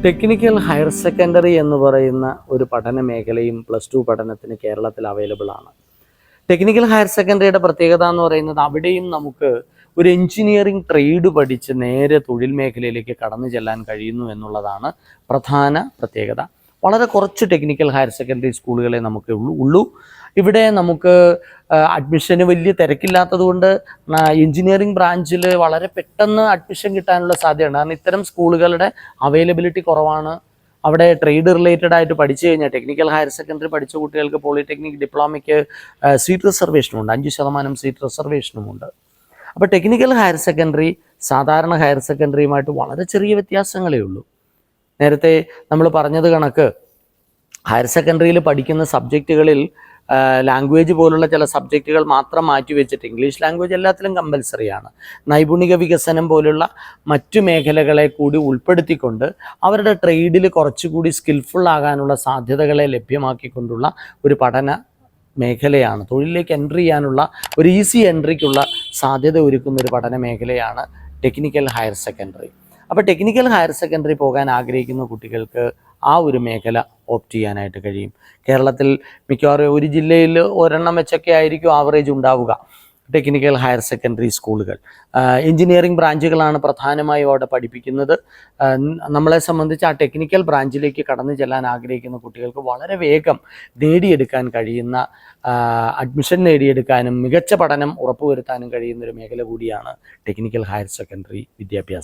Technical higher secondary എന്ന് പറയുന്ന ഒരു പഠന മേഖലയും പ്ലസ് ടു പഠനത്തിന് കേരളത്തിൽ അവൈലബിൾ ആണ്. ടെക്നിക്കൽ ഹയർ സെക്കൻഡറിയുടെ പ്രത്യേകത എന്ന് പറയുന്നത് അവിടെയും നമുക്ക് ഒരു എഞ്ചിനീയറിംഗ് ട്രേഡ് പഠിച്ച് നേരെ തൊഴിൽ മേഖലയിലേക്ക് കടന്നു ചെല്ലാൻ കഴിയുന്നു എന്നുള്ളതാണ് പ്രധാന പ്രത്യേകത. വളരെ കുറച്ച് ടെക്നിക്കൽ ഹയർ സെക്കൻഡറി സ്കൂളുകളെ നമുക്ക് ഉള്ളൂ. ഇവിടെ നമുക്ക് അഡ്മിഷന് വലിയ തിരക്കില്ലാത്തത് കൊണ്ട് എഞ്ചിനീയറിംഗ് ബ്രാഞ്ചിൽ വളരെ പെട്ടെന്ന് അഡ്മിഷൻ കിട്ടാനുള്ള സാധ്യതയുണ്ട്. കാരണം ഇത്തരം സ്കൂളുകളുടെ അവൈലബിലിറ്റി കുറവാണ്. അവിടെ ട്രേഡ് റിലേറ്റഡ് ആയിട്ട് പഠിച്ചു കഴിഞ്ഞാൽ ടെക്നിക്കൽ ഹയർ സെക്കൻഡറി പഠിച്ച കുട്ടികൾക്ക് പോളിടെക്നിക് ഡിപ്ലോമയ്ക്ക് സീറ്റ് റിസർവേഷനുമുണ്ട്, 5% സീറ്റ് റിസർവേഷനുമുണ്ട്. അപ്പോൾ ടെക്നിക്കൽ ഹയർ സെക്കൻഡറി സാധാരണ ഹയർ സെക്കൻഡറിയുമായിട്ട് വളരെ ചെറിയ വ്യത്യാസങ്ങളേ ഉള്ളൂ. നേരത്തെ നമ്മൾ പറഞ്ഞത് കണക്ക് ഹയർ സെക്കൻഡറിയിൽ പഠിക്കുന്ന സബ്ജക്റ്റുകളിൽ ലാംഗ്വേജ് പോലുള്ള ചില സബ്ജക്റ്റുകൾ മാത്രം മാറ്റിവെച്ചിട്ട് ഇംഗ്ലീഷ് ലാംഗ്വേജ് എല്ലാത്തിലും കമ്പൽസറിയാണ്. നൈപുണിക വികസനം പോലുള്ള മറ്റു മേഖലകളെ കൂടി ഉൾപ്പെടുത്തിക്കൊണ്ട് അവരുടെ ട്രേഡിൽ കുറച്ചുകൂടി സ്കിൽഫുൾ ആകാനുള്ള സാധ്യതകളെ ലഭ്യമാക്കിക്കൊണ്ടുള്ള ഒരു പഠന മേഖലയാണ്. തൊഴിലിലേക്ക് എൻട്രി ചെയ്യാനുള്ള ഒരു ഈസി എൻട്രിക്കുള്ള സാധ്യത ഒരുക്കുന്ന ഒരു പഠന മേഖലയാണ് ടെക്നിക്കൽ ഹയർ സെക്കൻഡറി. അപ്പോൾ ടെക്നിക്കൽ ഹയർ സെക്കൻഡറി പോകാൻ ആഗ്രഹിക്കുന്ന കുട്ടികൾക്ക് ആ ഒരു മേഖല ഓപ്റ്റ് ചെയ്യാനായിട്ട് കഴിയും. കേരളത്തിൽ മിക്കവാറും ഒരു ജില്ലയിൽ ഒരെണ്ണം വെച്ചൊക്കെ ആയിരിക്കും ആവറേജ് ഉണ്ടാവുക ടെക്നിക്കൽ ഹയർ സെക്കൻഡറി സ്കൂളുകൾ. എഞ്ചിനീയറിംഗ് ബ്രാഞ്ചുകളാണ് പ്രധാനമായും അവിടെ പഠിപ്പിക്കുന്നത്. നമ്മളെ സംബന്ധിച്ച് ആ ടെക്നിക്കൽ ബ്രാഞ്ചിലേക്ക് കടന്നു ചെല്ലാൻ ആഗ്രഹിക്കുന്ന കുട്ടികൾക്ക് വളരെ വേഗം നേടിയെടുക്കാൻ കഴിയുന്ന, അഡ്മിഷൻ നേടിയെടുക്കാനും മികച്ച പഠനം ഉറപ്പുവരുത്താനും കഴിയുന്നൊരു മേഖല കൂടിയാണ് ടെക്നിക്കൽ ഹയർ സെക്കൻഡറി വിദ്യാഭ്യാസം.